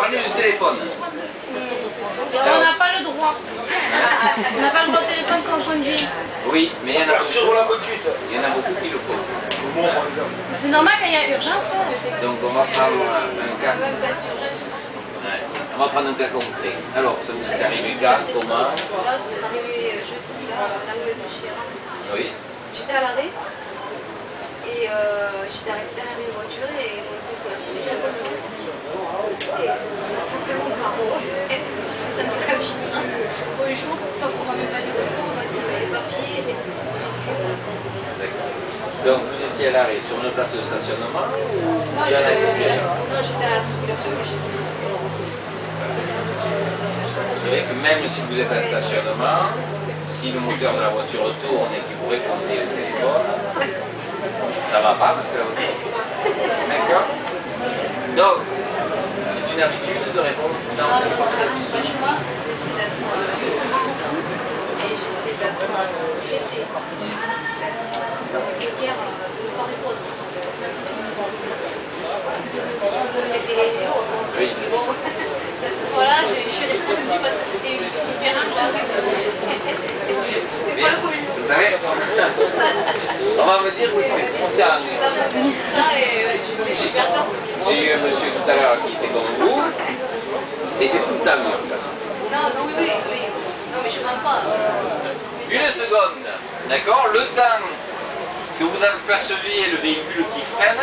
parler du téléphone. On n'a pas le droit. On n'a pas le droit au téléphone quand on conduit. Oui, mais il y en a beaucoup, la conduite. il y en a beaucoup qui le font. Comment, par exemple? C'est normal quand il y a urgence. Hein. Donc on va prendre un cas. Ouais. On va prendre un cas concret. Alors, ça vous est arrivé quand, comment? Non, ça m'est arrivé jeudi, là, dans le différent. Oui. J'étais à l'arrêt et j'étais arrêtée derrière une voiture et mon téléphone a sonné, j'avais pas le temps. Et j'attends un peu longtemps. Ça ne me cabine pas. Bonjour, sauf qu'on ne va même pas dire bonjour, on va dire les papiers. Donc vous étiez à l'arrêt sur une place de stationnement ou Non, dans la circulation? non, j'étais à la circulation. Vous savez que même si vous êtes à stationnement, si le moteur de la voiture tourne et que vous répondez au téléphone, ça ne va pas parce que la voiture tourne. D'accord? Donc, c'est une habitude de répondre dans Non, le non, téléphone. ça n'arrive pas chez moi. J'essaie d'être... Et j'essaie d'être... J'essaie d'être... Hier, de ne pas répondre. C'était dur. Oui. Mais bon, cette fois-là, j'ai répondu parce que c'était hyper grave. C'était pas le cool. Vous savez, on va me dire que c'est tout le temps. Ça et je suis super content. J'ai eu un monsieur tout à l'heure qui était comme vous, et c'est tout le temps mieux. Non, oui, oui, oui. Non, mais je ne mens pas. Une seconde, d'accord? Le temps que vous aperceviez le véhicule qui freine,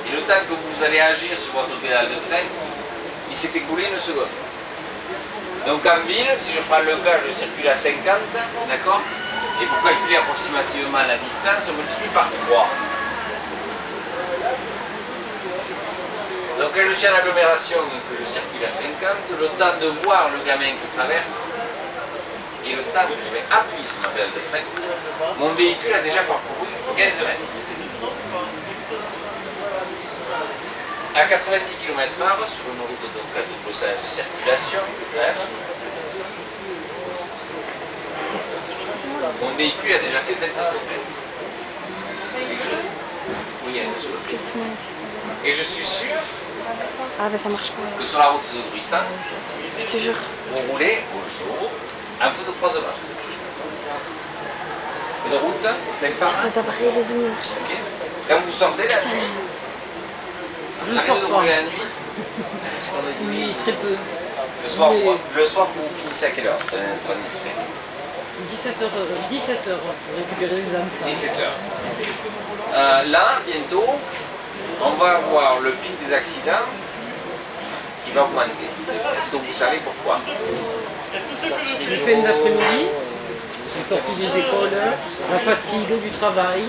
et le temps que vous allez agir sur votre pédale de frein, il s'est écoulé une seconde. Donc en ville, si je prends le cas, je circule à 50, d'accord? Et pour calculer approximativement la distance, on multiplie par 3. Donc quand je suis à l'agglomération et que je circule à 50, le temps de voir le gamin qui traverse et le temps que je vais appuyer sur ma pédale de frein, mon véhicule a déjà parcouru 15 mètres. À 90 km/h sur une route donc à double sens de circulation, hein, mon véhicule a déjà fait 27 mètres. Oui, il y a une seconde. Et je suis sûr Ah ben ça marche pas. que sur la route de Brissan, Je te jure. vous roulez en feu de croisement. Une route, plein phare. Cet appareil, le zoom, il marche pas. Ok. Quand vous sortez la nuit, Je vous sors arrêtez de pas. rouler la nuit. Oui, très peu. Le soir, vous finissez à quelle heure? C'est un train discret. 17h pour récupérer les enfants. 17h. Là, bientôt, on va avoir le pic des accidents qui va augmenter. Est-ce que vous savez pourquoi? Les peines d'après-midi, les sorties des écoles, la fatigue du travail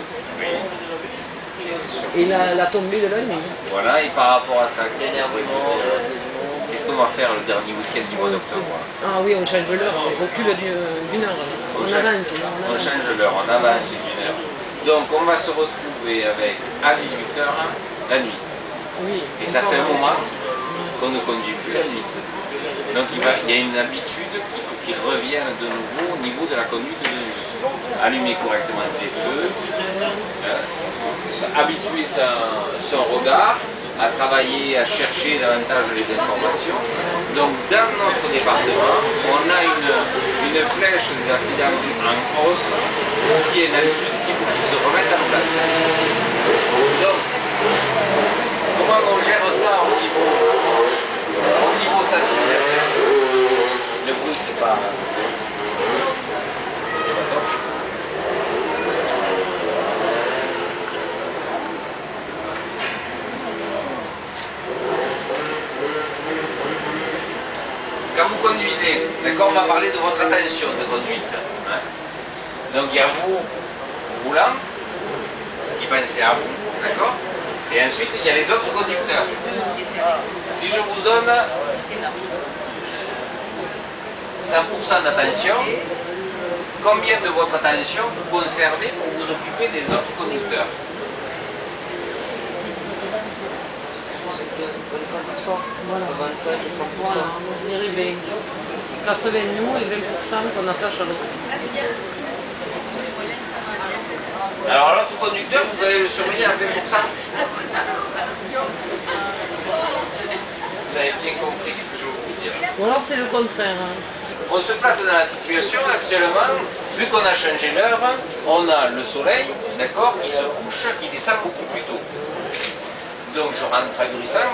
et la tombée de la nuit. Voilà, et par rapport à ça, qu'est-ce qu'on va faire le dernier week-end du mois d'octobre? Ah oui, on change l'heure, on recule d'une heure. On avance. On change l'heure, on avance d'une heure. Donc on va se retrouver avec à 18h la nuit. Oui. Et ça fait un moment qu'on ne conduit plus la vite. Donc il y a une habitude qu'il faut qu'il revienne de nouveau au niveau de la conduite de nuit. Allumer correctement ses feux, habituer son regard à travailler, à chercher davantage les informations. Donc dans notre département, on a une flèche des accidents en hausse, ce qui est une habitude qu'il faut qu'ils se remettent en place. Donc, comment on gère ça au niveau sensibilisation? Le bruit, c'est pas top. Quand vous conduisez, d'accord, on va parler de votre attention de conduite. Hein. Donc il y a vous, roulant, qui pensez à vous, d'accord? Et ensuite il y a les autres conducteurs. Si je vous donne 100% d'attention, combien de votre attention vous conservez pour vous occuper des autres conducteurs? 25%, Voilà. 25 et 30%. Voilà, on dirait 20. 80 nous et 20% qu'on attache à l'autre. Alors l'autre conducteur, vous allez le surveiller à 20%. vous avez bien compris ce que je veux vous dire. Ou alors c'est le contraire. Hein. On se place dans la situation actuellement, vu qu'on a changé l'heure, on a le soleil, d'accord, qui se couche, qui descend beaucoup plus tôt. Donc je rentre à Gruissant,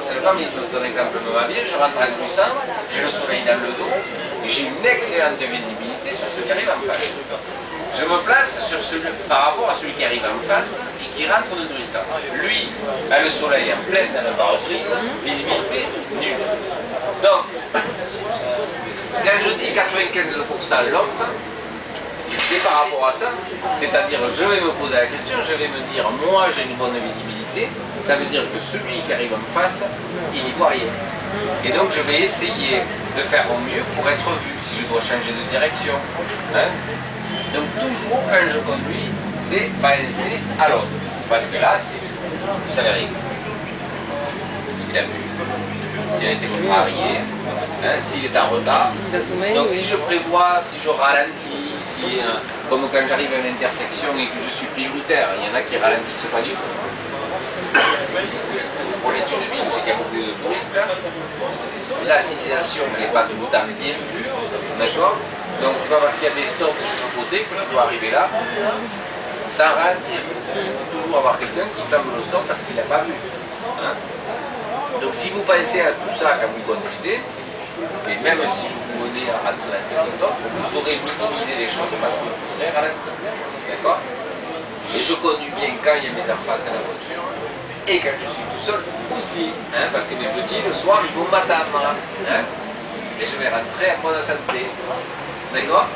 c'est pas, mais ton exemple me va bien, je rentre à Gruissant, j'ai le soleil dans le dos, et j'ai une excellente visibilité sur ce qui arrive en face. Je me place sur par rapport à celui qui arrive en face et qui rentre de Gruissant. Lui a le soleil en pleine dans le pare-brise, visibilité nulle. Donc, quand je dis 95% l'ombre, c'est par rapport à ça, c'est-à-dire je vais me poser la question, je vais me dire moi j'ai une bonne visibilité, ça veut dire que celui qui arrive en face, il n'y voit rien. Et donc je vais essayer de faire au mieux pour être vu, si je dois changer de direction. Hein. Donc toujours quand je conduis, c'est penser à l'autre. Parce que là, vous savez rien. S'il a bu, s'il a été contrarié, hein, s'il est en retard. Donc si je prévois, si je ralentis, si, comme quand j'arrive à une intersection et que je suis prioritaire, il y en a qui ralentissent pas du tout. Pour les sur de ville, c'est qu'il y a beaucoup de touristes. La signalisation n'est pas tout le temps bien vue, d'accord? Donc c'est pas parce qu'il y a des stops de chaque côté que je dois arriver là sans ralentir. Il faut toujours avoir quelqu'un qui flamme le stop parce qu'il n'a pas vu. Hein? Donc si vous pensez à tout ça quand vous conduisez, et même si je vous menais à rentrer dans quelqu'un d'autre, vous saurez minimiser les choses parce que vous serez ralenti. D'accord? Et je conduis bien quand il y a mes enfants dans la voiture et quand je suis tout seul aussi, hein, parce que mes petits le soir ils vont m'attendre. Hein, et je vais rentrer en bonne santé. D'accord?